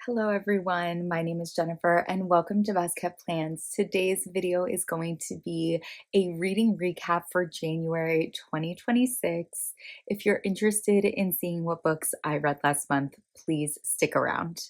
Hello everyone, my name is Jennifer and welcome to Best Kept Plans. Today's video is going to be a reading recap for January 2026. If you're interested in seeing what books I read last month, please stick around.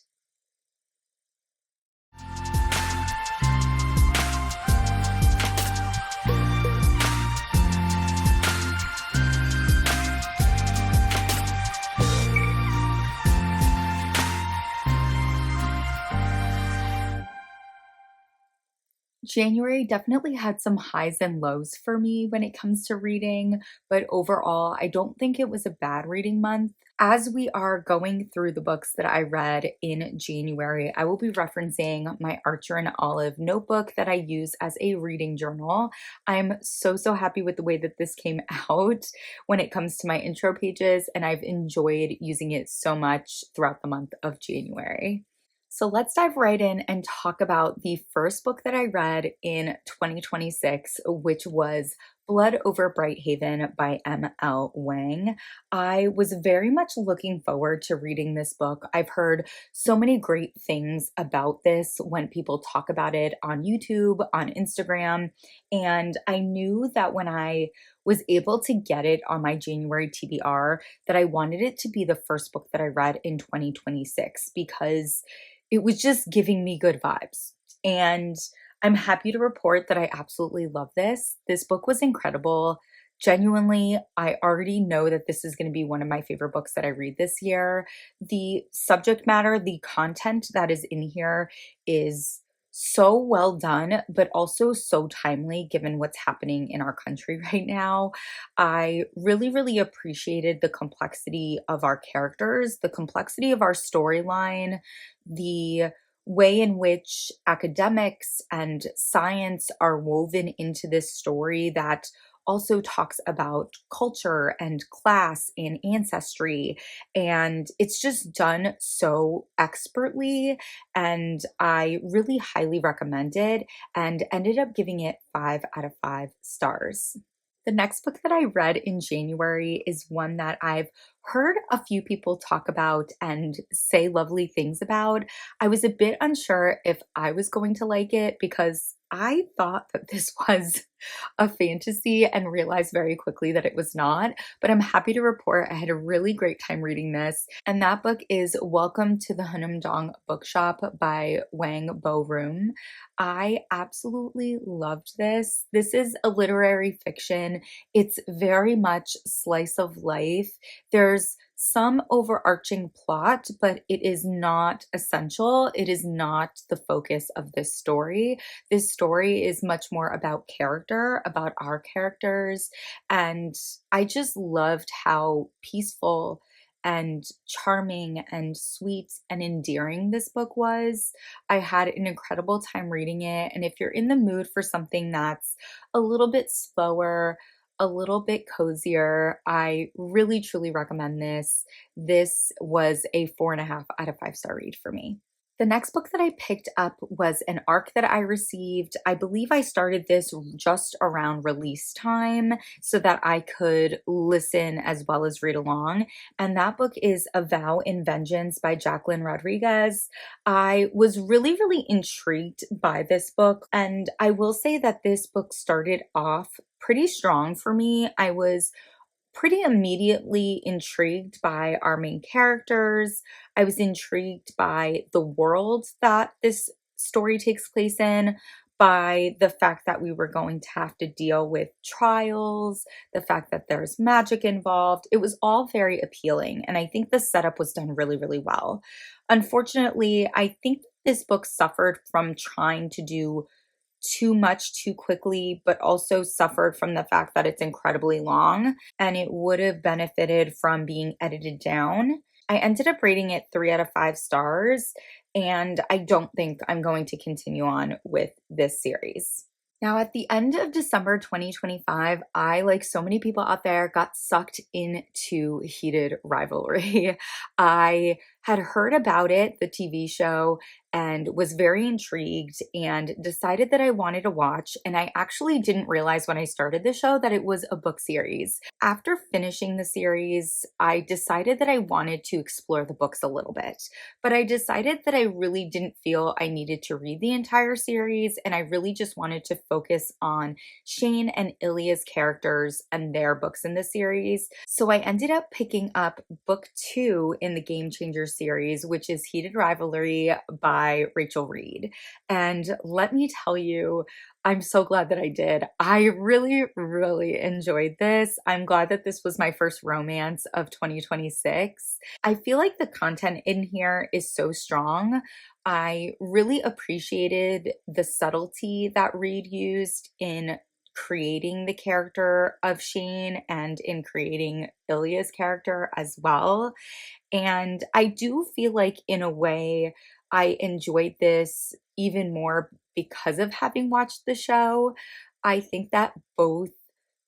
January definitely had some highs and lows for me when it comes to reading, but overall, I don't think it was a bad reading month. As we are going through the books that I read in January, I will be referencing my Archer and Olive notebook that I use as a reading journal. I'm so happy with the way that this came out when it comes to my intro pages, and I've enjoyed using it so much throughout the month of January. So let's dive right in and talk about the first book that I read in 2026, which was Blood Over Brighthaven by M.L. Wang. I was very much looking forward to reading this book. I've heard so many great things about this when people talk about it on YouTube, on Instagram, and I knew that when I was able to get it on my January TBR, that I wanted it to be the first book that I read in 2026 because it was just giving me good vibes. And I'm happy to report that I absolutely love this. This book was incredible. Genuinely, I already know that this is going to be one of my favorite books that I read this year. The subject matter, the content that is in here is so well done, but also so timely given what's happening in our country right now. I really appreciated the complexity of our characters, the complexity of our storyline, the way in which academics and science are woven into this story that also talks about culture and class and ancestry. And it's just done so expertly. And I really highly recommend it and ended up giving it 5 out of 5 stars. The next book that I read in January is one that I've heard a few people talk about and say lovely things about. I was a bit unsure if I was going to like it because I thought that this was a fantasy and realized very quickly that it was not. But I'm happy to report I had a really great time reading this. And that book is Welcome to the Hyunam-Dong Bookshop by Wang Bo-Reum. I absolutely loved this. This is a literary fiction. It's very much slice of life. There's some overarching plot, but it is not essential. It is not the focus of this story. This story is much more about character, about our characters, and I just loved how peaceful and charming and sweet and endearing this book was. I had an incredible time reading it, and if you're in the mood for something that's a little bit slower, a little bit cozier, I really truly recommend this. This was a 4.5 out of 5 star read for me. The next book that I picked up was an ARC that I received. I believe I started this just around release time so that I could listen as well as read along. And that book is A Vow in Vengeance by Jaclyn Rodriguez. I was really intrigued by this book. And I will say that this book started off pretty strong for me. I was pretty immediately intrigued by our main characters. I was intrigued by the world that this story takes place in, by the fact that we were going to have to deal with trials, the fact that there's magic involved. It was all very appealing, and I think the setup was done really well. Unfortunately, I think this book suffered from trying to do too much too quickly, but also suffered from the fact that it's incredibly long and it would have benefited from being edited down. I ended up rating it 3 out of 5 stars, and I don't think I'm going to continue on with this series. Now, at the end of December 2025, I, like so many people out there, got sucked into heated rivalry. I had heard about it, the TV show, and was very intrigued and decided that I wanted to watch. And I actually didn't realize when I started the show that it was a book series. After finishing the series, I decided that I wanted to explore the books a little bit, but I decided that I really didn't feel I needed to read the entire series, and I really just wanted to focus on Shane and Ilya's characters and their books in the series. So I ended up picking up book 2 in the Game Changer series, which is Heated Rivalry by Reid. And let me tell you, I'm so glad that I did. I really, really enjoyed this. I'm glad that this was my first romance of 2026. I feel like the content in here is so strong. I really appreciated the subtlety that Reid used in creating the character of Shane and in creating Ilya's character as well. And I do feel like, in a way, I enjoyed this even more because of having watched the show. I think that both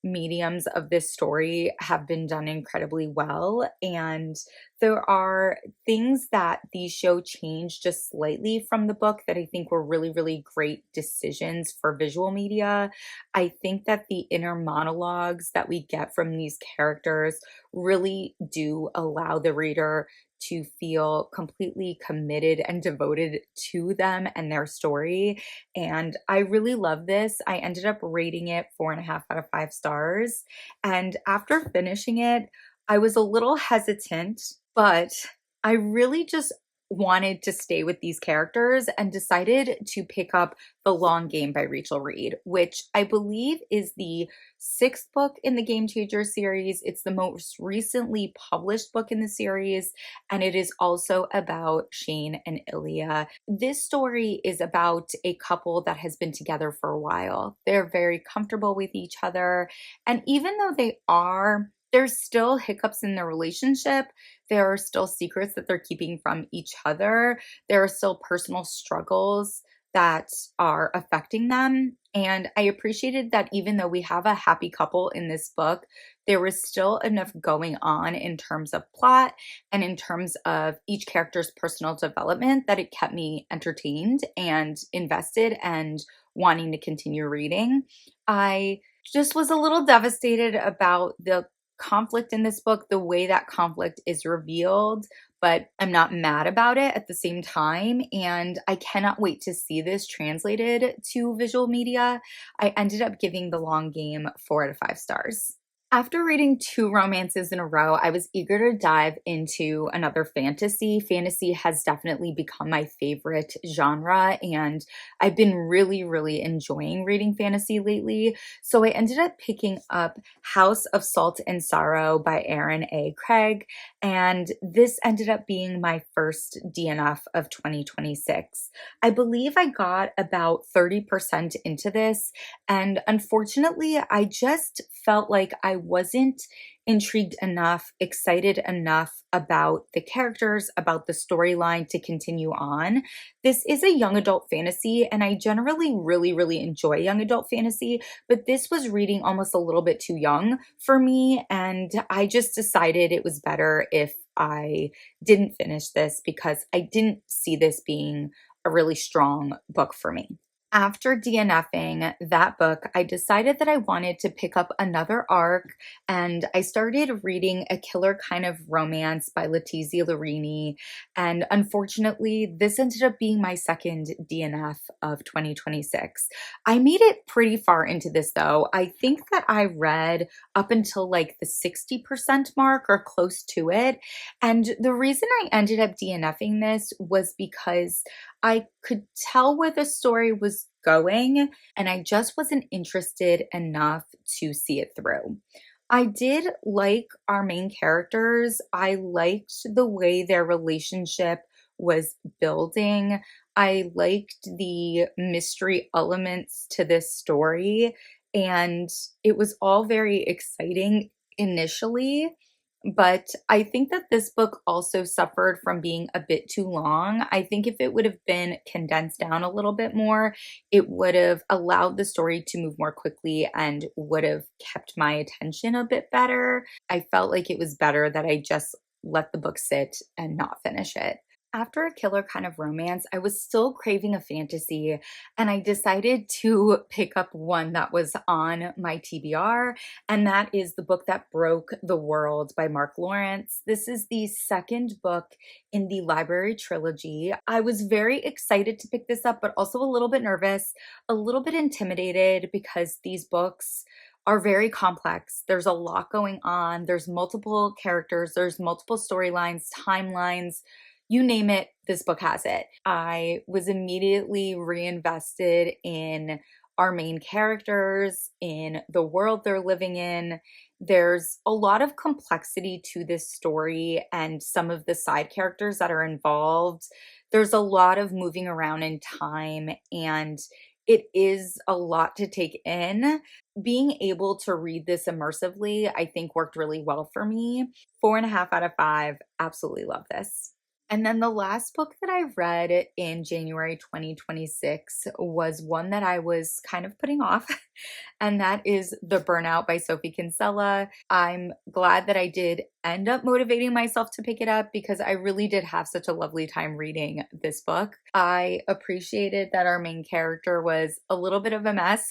mediums of this story have been done incredibly well. And there are things that the show changed just slightly from the book that I think were really, really great decisions for visual media. I think that the inner monologues that we get from these characters really do allow the reader to feel completely committed and devoted to them and their story. And I really love this. I ended up rating it 4.5 out of 5 stars. And after finishing it, I was a little hesitant, but I really just wanted to stay with these characters and decided to pick up The Long Game by Rachel Reid, which I believe is the 6th book in the Game Changer series. It's the most recently published book in the series, and it is also about Shane and Ilya. This story is about a couple that has been together for a while. They're very comfortable with each other, and even though there's still hiccups in their relationship. There are still secrets that they're keeping from each other. There are still personal struggles that are affecting them. And I appreciated that even though we have a happy couple in this book, there was still enough going on in terms of plot and in terms of each character's personal development that it kept me entertained and invested and wanting to continue reading. I just was a little devastated about the conflict in this book, the way that conflict is revealed, but I'm not mad about it at the same time. And I cannot wait to see this translated to visual media. I ended up giving The Long Game 4 out of 5 stars. After reading 2 romances in a row, I was eager to dive into another fantasy. Fantasy has definitely become my favorite genre, and I've been really, really enjoying reading fantasy lately. So I ended up picking up House of Salt and Sorrow by Erin A. Craig, and this ended up being my first DNF of 2026. I believe I got about 30% into this, and unfortunately, I just felt like I wasn't intrigued enough, excited enough about the characters, about the storyline to continue on. This is a young adult fantasy, and I generally really, really enjoy young adult fantasy, but this was reading almost a little bit too young for me, and I just decided it was better if I didn't finish this because I didn't see this being a really strong book for me. After DNFing that book, I decided that I wanted to pick up another arc, and I started reading A Killer Kind of Romance by Letizia Lorini. And unfortunately, this ended up being my second DNF of 2026. I made it pretty far into this though. I think that I read up until like the 60% mark or close to it. And the reason I ended up DNFing this was because I could tell where the story was going, and I just wasn't interested enough to see it through. I did like our main characters. I liked the way their relationship was building. I liked the mystery elements to this story, and it was all very exciting initially. But I think that this book also suffered from being a bit too long. I think if it would have been condensed down a little bit more, it would have allowed the story to move more quickly and would have kept my attention a bit better. I felt like it was better that I just let the book sit and not finish it. After a killer kind of romance, I was still craving a fantasy, and I decided to pick up one that was on my TBR, and that is The Book That Broke the World by Mark Lawrence. This is the second book in the Library trilogy. I was very excited to pick this up, but also a little bit nervous, a little bit intimidated because these books are very complex. There's a lot going on. There's multiple characters, there's multiple storylines, timelines, you name it, this book has it. I was immediately reinvested in our main characters, in the world they're living in. There's a lot of complexity to this story and some of the side characters that are involved. There's a lot of moving around in time, and it is a lot to take in. Being able to read this immersively, I think worked really well for me. 4.5 out of 5. Absolutely love this. And then the last book that I read in January 2026 was one that I was kind of putting off, and that is The Burnout by Sophie Kinsella. I'm glad that I did end up motivating myself to pick it up because I really did have such a lovely time reading this book. I appreciated that our main character was a little bit of a mess,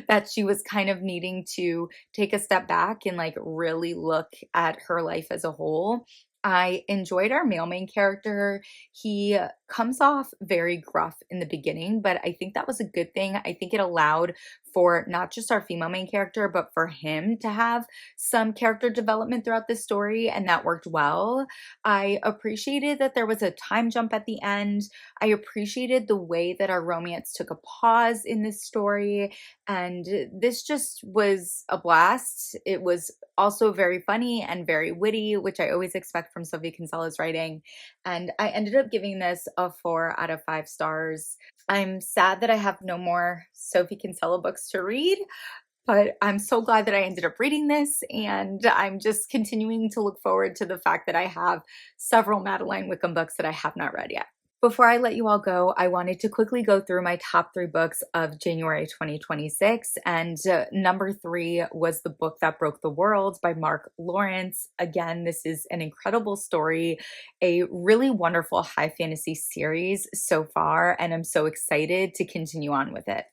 that she was kind of needing to take a step back and like really look at her life as a whole. I enjoyed our male main character. He comes off very gruff in the beginning, but I think that was a good thing. I think it allowed for not just our female main character, but for him to have some character development throughout the story, and that worked well. I appreciated that there was a time jump at the end. I appreciated the way that our romance took a pause in this story, and this just was a blast. It was also very funny and very witty, which I always expect from Sophie Kinsella's writing. And I ended up giving this a 4 out of 5 stars. I'm sad that I have no more Sophie Kinsella books to read, but I'm so glad that I ended up reading this, and I'm just continuing to look forward to the fact that I have several Madeline Wickham books that I have not read yet. Before I let you all go, I wanted to quickly go through my top 3 books of January 2026, and number 3 was The Book That Broke the World by Mark Lawrence. Again, this is an incredible story, a really wonderful high fantasy series so far, and I'm so excited to continue on with it.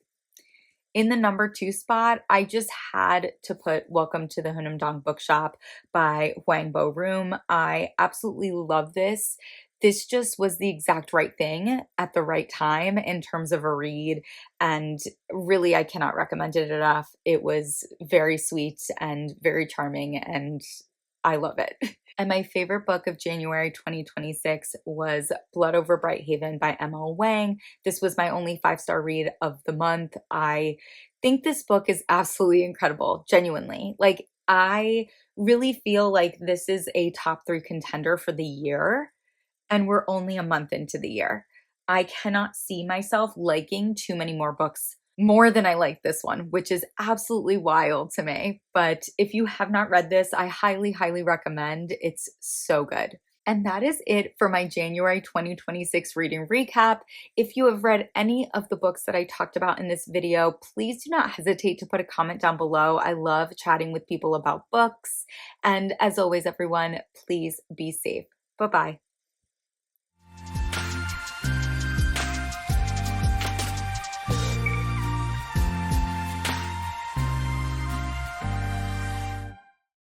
In the number 2 spot, I just had to put Welcome to the Hyunam-Dong Bookshop by Hwang Bo-Reum. I absolutely love this. This just was the exact right thing at the right time in terms of a read, and really I cannot recommend it enough. It was very sweet and very charming, and I love it. And my favorite book of January 2026 was Blood Over Bright Haven by M.L. Wang. This was my only 5-star read of the month. I think this book is absolutely incredible, genuinely. Like, I really feel like this is a top 3 contender for the year, and we're only a month into the year. I cannot see myself liking too many more books more than I like this one, which is absolutely wild to me. But if you have not read this, I highly, highly recommend. It's so good. And that is it for my January 2026 reading recap. If you have read any of the books that I talked about in this video, please do not hesitate to put a comment down below. I love chatting with people about books. And as always, everyone, please be safe. Bye-bye.